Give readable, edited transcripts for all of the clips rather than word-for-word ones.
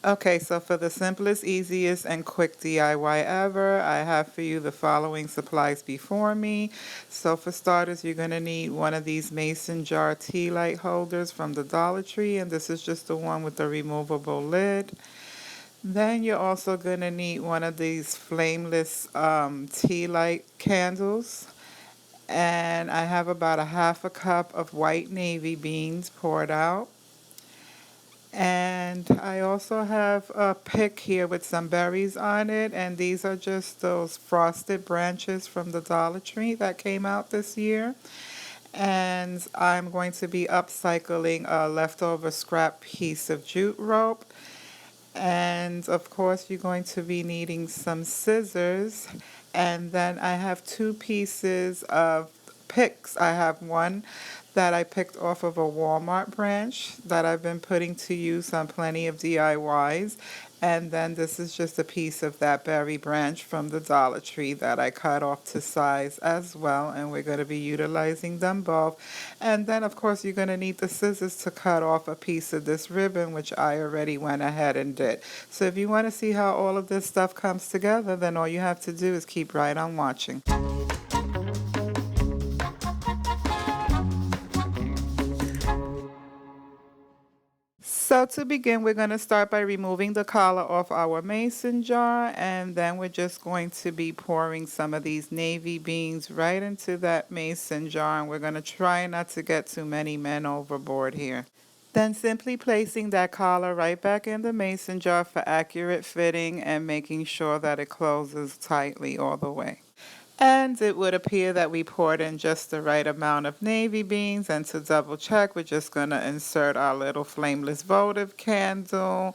Okay, so for the simplest, easiest, and quick DIY ever, I have for you the following supplies before me. So for starters, you're going to need one of these mason jar tea light holders from the Dollar Tree, and this is just the one with the removable lid. Then you're also going to need one of these flameless tea light candles. And I have about a half a cup of white navy beans poured out. And I also have a pick here with some berries on it, and these are just those frosted branches from the Dollar Tree that came out this year. And I'm going to be upcycling a leftover scrap piece of jute rope. And of course, you're going to be needing some scissors. And then I have two pieces of picks. I have one that I picked off of a Walmart branch that I've been putting to use on plenty of DIYs. And then this is just a piece of that berry branch from the Dollar Tree that I cut off to size as well. And we're going to be utilizing them both. And then, of course, you're going to need the scissors to cut off a piece of this ribbon, which I already went ahead and did. So if you want to see how all of this stuff comes together, then all you have to do is keep right on watching. So to begin, we're going to start by removing the collar off our mason jar, and then we're just going to be pouring some of these navy beans right into that mason jar, and we're going to try not to get too many men overboard here. Then simply placing that collar right back in the mason jar for accurate fitting and making sure that it closes tightly all the way. And it would appear that we poured in just the right amount of navy beans. And to double check, we're just going to insert our little flameless votive candle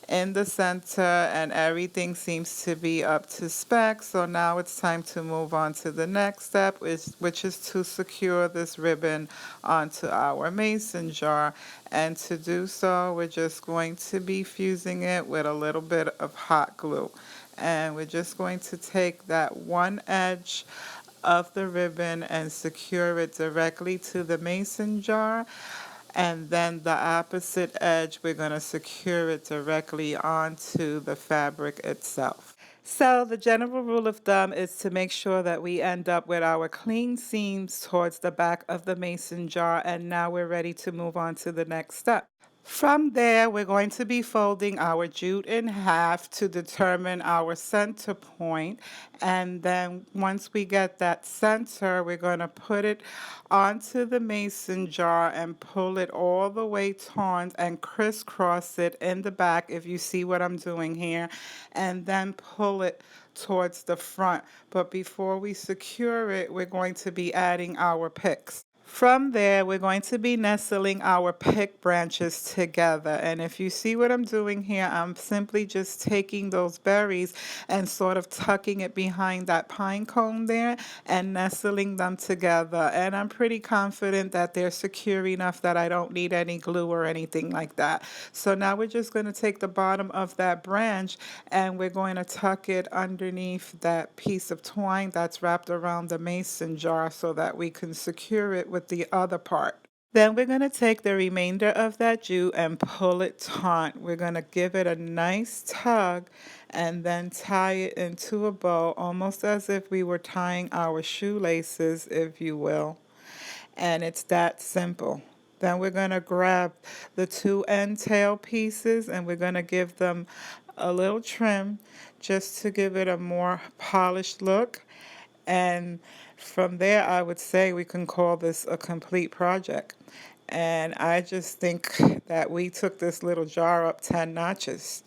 in the center, and everything seems to be up to spec. So now it's time to move on to the next step, which is to secure this ribbon onto our mason jar. And to do so, we're just going to be fusing it with a little bit of hot glue. And we're just going to take that one edge of the ribbon and secure it directly to the mason jar. And then the opposite edge, we're going to secure it directly onto the fabric itself. So the general rule of thumb is to make sure that we end up with our clean seams towards the back of the mason jar. And now we're ready to move on to the next step. From there, we're going to be folding our jute in half to determine our center point. And then once we get that center, we're going to put it onto the mason jar and pull it all the way taut and crisscross it in the back, if you see what I'm doing here, and then pull it towards the front. But before we secure it, we're going to be adding our picks. From there, we're going to be nestling our pick branches together. And if you see what I'm doing here, I'm simply just taking those berries and sort of tucking it behind that pine cone there and nestling them together. And I'm pretty confident that they're secure enough that I don't need any glue or anything like that. So now we're just going to take the bottom of that branch and we're going to tuck it underneath that piece of twine that's wrapped around the mason jar so that we can secure it with the other part. Then we're going to take the remainder of that jute and pull it taut. We're going to give it a nice tug and then tie it into a bow, almost as if we were tying our shoelaces, if you will. And it's that simple. Then we're going to grab the two end tail pieces and we're going to give them a little trim just to give it a more polished look. And from there, I would say we can call this a complete project. And I just think that we took this little jar up 10 notches.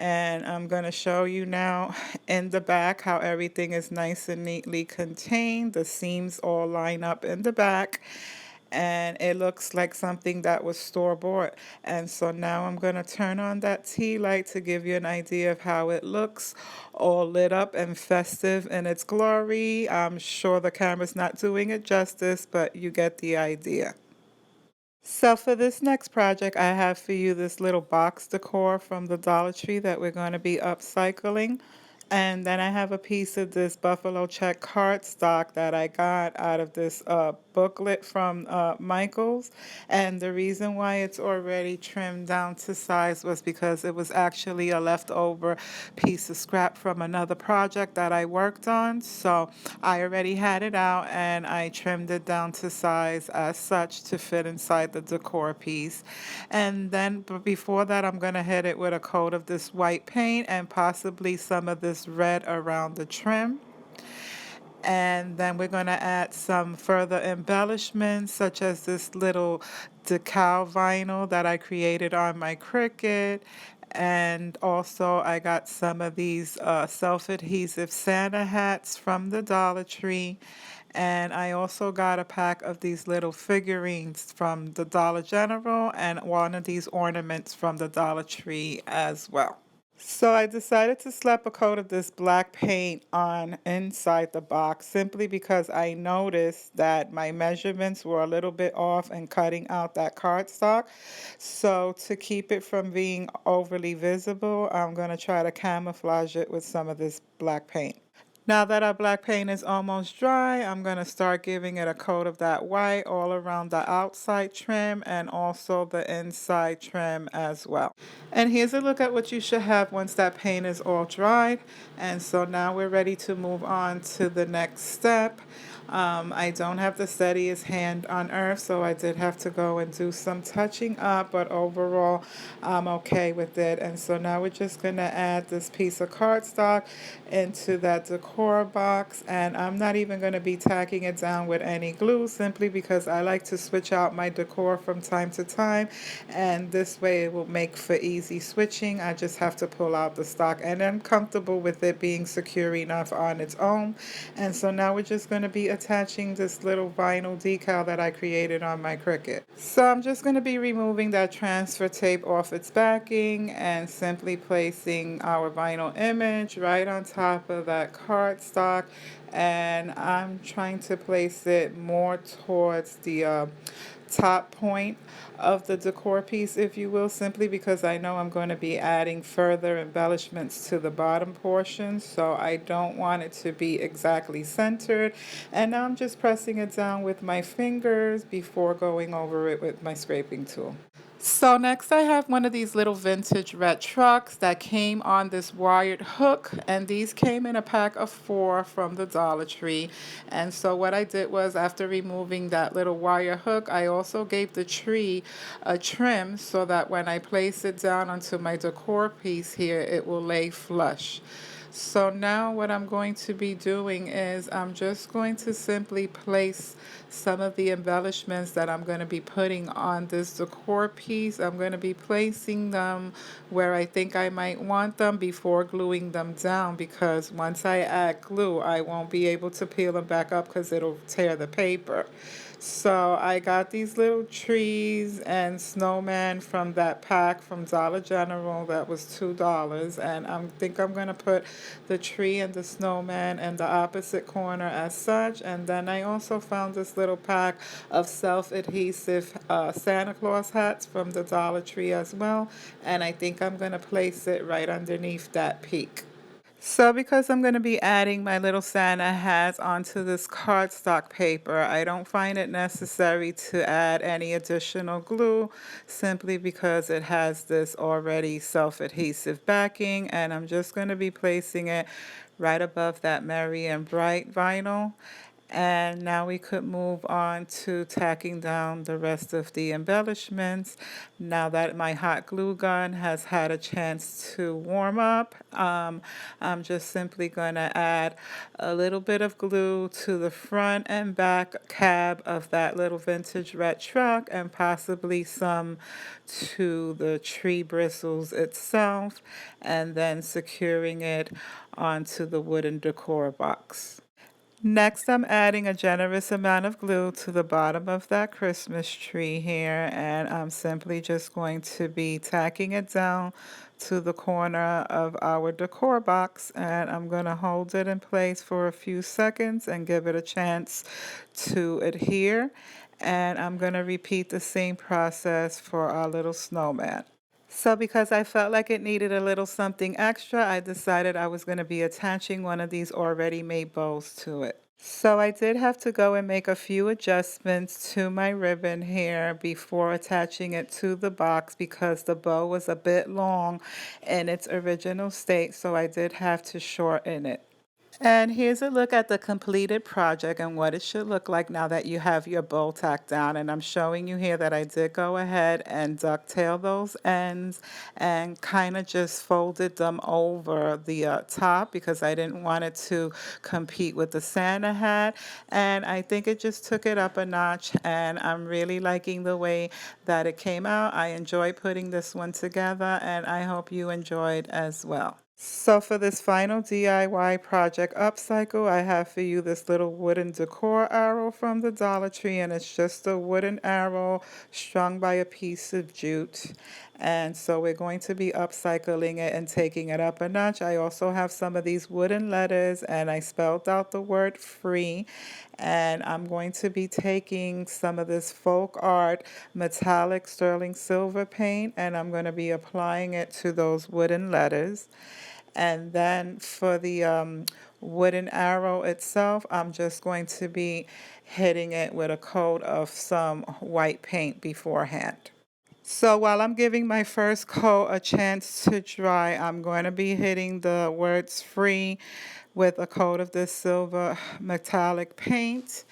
And I'm going to show you now in the back how everything is nice and neatly contained. The seams all line up in the back. And it looks like something that was store-bought. And so now I'm going to turn on that tea light to give you an idea of how it looks, all lit up and festive in its glory. I'm sure the camera's not doing it justice, but you get the idea. So for this next project, I have for you this little box decor from the Dollar Tree that we're going to be upcycling. And then I have a piece of this buffalo check cardstock that I got out of this booklet from Michael's. And the reason why it's already trimmed down to size was because it was actually a leftover piece of scrap from another project that I worked on. So I already had it out and I trimmed it down to size as such to fit inside the decor piece. And then but before that, I'm going to hit it with a coat of this white paint and possibly some of this red around the trim. And then we're going to add some further embellishments, such as this little decal vinyl that I created on my Cricut. And also, I got some of these self-adhesive Santa hats from the Dollar Tree. And I also got a pack of these little figurines from the Dollar General and one of these ornaments from the Dollar Tree as well. So I decided to slap a coat of this black paint on inside the box simply because I noticed that my measurements were a little bit off in cutting out that cardstock. So to keep it from being overly visible, I'm going to try to camouflage it with some of this black paint. Now that our black paint is almost dry, I'm going to start giving it a coat of that white all around the outside trim and also the inside trim as well. And here's a look at what you should have once that paint is all dried. And so now we're ready to move on to the next step. I don't have the steadiest hand on earth, so I did have to go and do some touching up, but overall, I'm okay with it. And so now we're just going to add this piece of cardstock into that decor box, and I'm not even going to be tacking it down with any glue simply because I like to switch out my decor from time to time, and this way it will make for easy switching. I just have to pull out the stock, and I'm comfortable with it being secure enough on its own. And so now we're just going to be attaching this little vinyl decal that I created on my Cricut. So I'm just going to be removing that transfer tape off its backing and simply placing our vinyl image right on top of that cardstock. And I'm trying to place it more towards the top point of the decor piece, if you will, simply because I know I'm going to be adding further embellishments to the bottom portion, so I don't want it to be exactly centered. And now I'm just pressing it down with my fingers before going over it with my scraping tool. So next I have one of these little vintage red trucks that came on this wired hook, and these came in a pack of 4 from the Dollar Tree. And so what I did was, after removing that little wire hook, I also gave the tree a trim so that when I place it down onto my decor piece here, it will lay flush. So now what I'm going to be doing is I'm just going to simply place some of the embellishments that I'm going to be putting on this decor piece. I'm going to be placing them where I think I might want them before gluing them down, because once I add glue, I won't be able to peel them back up because it'll tear the paper. So I got these little trees and snowman from that pack from Dollar General that was $2, and I think I'm going to put the tree and the snowman in the opposite corner as such. And then I also found this little pack of self-adhesive Santa Claus hats from the Dollar Tree as well, and I think I'm going to place it right underneath that peak. So because I'm going to be adding my little Santa hats onto this cardstock paper, I don't find it necessary to add any additional glue simply because it has this already self-adhesive backing, and I'm just going to be placing it right above that Merry and Bright vinyl. And now we could move on to tacking down the rest of the embellishments. Now that my hot glue gun has had a chance to warm up, I'm just simply going to add a little bit of glue to the front and back cab of that little vintage red truck, and possibly some to the tree bristles itself, and then securing it onto the wooden decor box. Next, I'm adding a generous amount of glue to the bottom of that Christmas tree here, and I'm simply just going to be tacking it down to the corner of our decor box, and I'm going to hold it in place for a few seconds and give it a chance to adhere. And I'm going to repeat the same process for our little snowman. So because I felt like it needed a little something extra, I decided I was going to be attaching one of these already made bows to it. So I did have to go and make a few adjustments to my ribbon here before attaching it to the box because the bow was a bit long in its original state, so I did have to shorten it. And here's a look at the completed project and what it should look like now that you have your bow tacked down. And I'm showing you here that I did go ahead and ducktail those ends and kind of just folded them over the top because I didn't want it to compete with the Santa hat. And I think it just took it up a notch, and I'm really liking the way that it came out. I enjoyed putting this one together, and I hope you enjoyed as well. So for this final DIY project upcycle, I have for you this little wooden decor arrow from the Dollar Tree, and it's just a wooden arrow strung by a piece of jute. And so we're going to be upcycling it and taking it up a notch. I also have some of these wooden letters, and I spelled out the word free. And I'm going to be taking some of this folk art metallic sterling silver paint, and I'm going to be applying it to those wooden letters. And then for the wooden arrow itself, I'm just going to be hitting it with a coat of some white paint beforehand. So while I'm giving my first coat a chance to dry, I'm going to be hitting the words free with a coat of this silver metallic paint.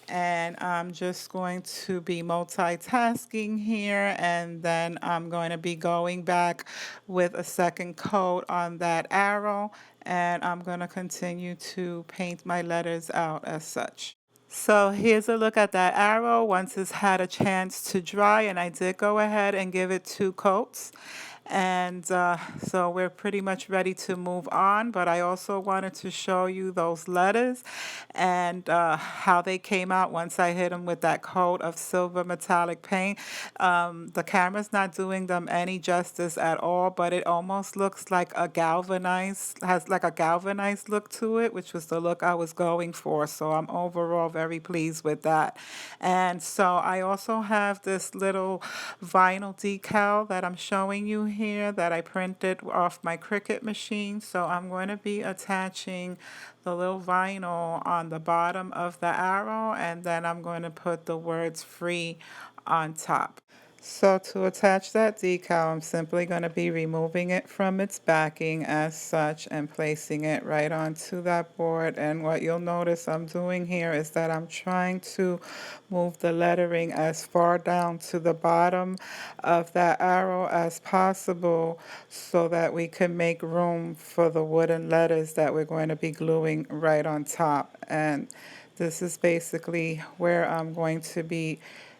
And I'm just going to be multitasking here, and then I'm going to be going back with a second coat on that arrow, and I'm going to continue to paint my letters out as such. So here's a look at that arrow once it's had a chance to dry, and I did go ahead and give it two coats. And so we're pretty much ready to move on, but I also wanted to show you those letters and how they came out once I hit them with that coat of silver metallic paint. The camera's not doing them any justice at all, but it almost looks like has like a galvanized look to it, which was the look I was going for. So I'm overall very pleased with that. And so I also have this little vinyl decal that I'm showing you here that I printed off my Cricut machine. So I'm going to be attaching the little vinyl on the bottom of the arrow, and then I'm going to put the words free on top. So to attach that decal, I'm simply going to be removing it from its backing as such and placing it right onto that board. And what you'll notice I'm doing here is that I'm trying to move the lettering as far down to the bottom of that arrow as possible so that we can make room for the wooden letters that we're going to be gluing right on top. And this is basically where I'm going to be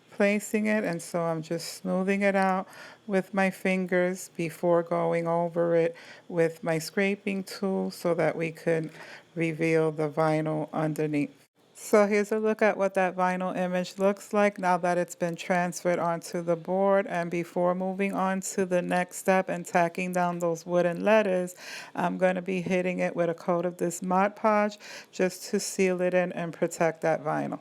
placing it, and so I'm just smoothing it out with my fingers before going over it with my scraping tool so that we could reveal the vinyl underneath. So here's a look at what that vinyl image looks like now that it's been transferred onto the board. And before moving on to the next step and tacking down those wooden letters, I'm going to be hitting it with a coat of this Mod Podge just to seal it in and protect that vinyl.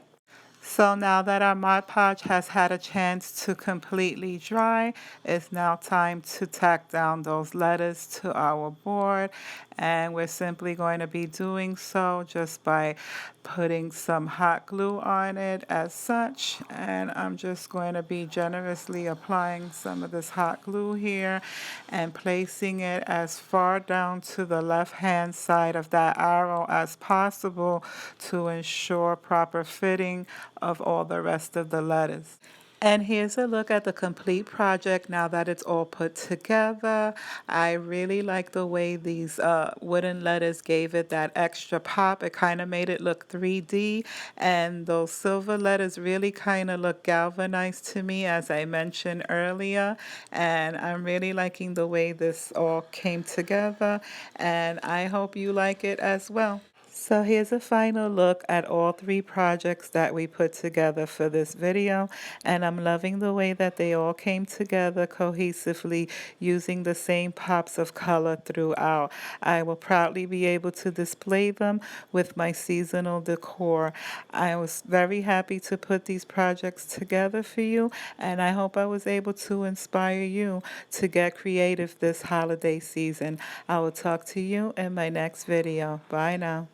So now that our Mod Podge has had a chance to completely dry, it's now time to tack down those letters to our board. And we're simply going to be doing so just by putting some hot glue on it as such. And I'm just going to be generously applying some of this hot glue here and placing it as far down to the left-hand side of that arrow as possible to ensure proper fitting of all the rest of the letters. And here's a look at the complete project now that it's all put together. I really like the way these wooden letters gave it that extra pop. It kind of made it look 3D, and those silver letters really kind of look galvanized to me, as I mentioned earlier. And I'm really liking the way this all came together, and I hope you like it as well. So here's a final look at all three projects that we put together for this video, and I'm loving the way that they all came together cohesively using the same pops of color throughout. I will proudly be able to display them with my seasonal decor. I was very happy to put these projects together for you, and I hope I was able to inspire you to get creative this holiday season. I will talk to you in my next video. Bye now.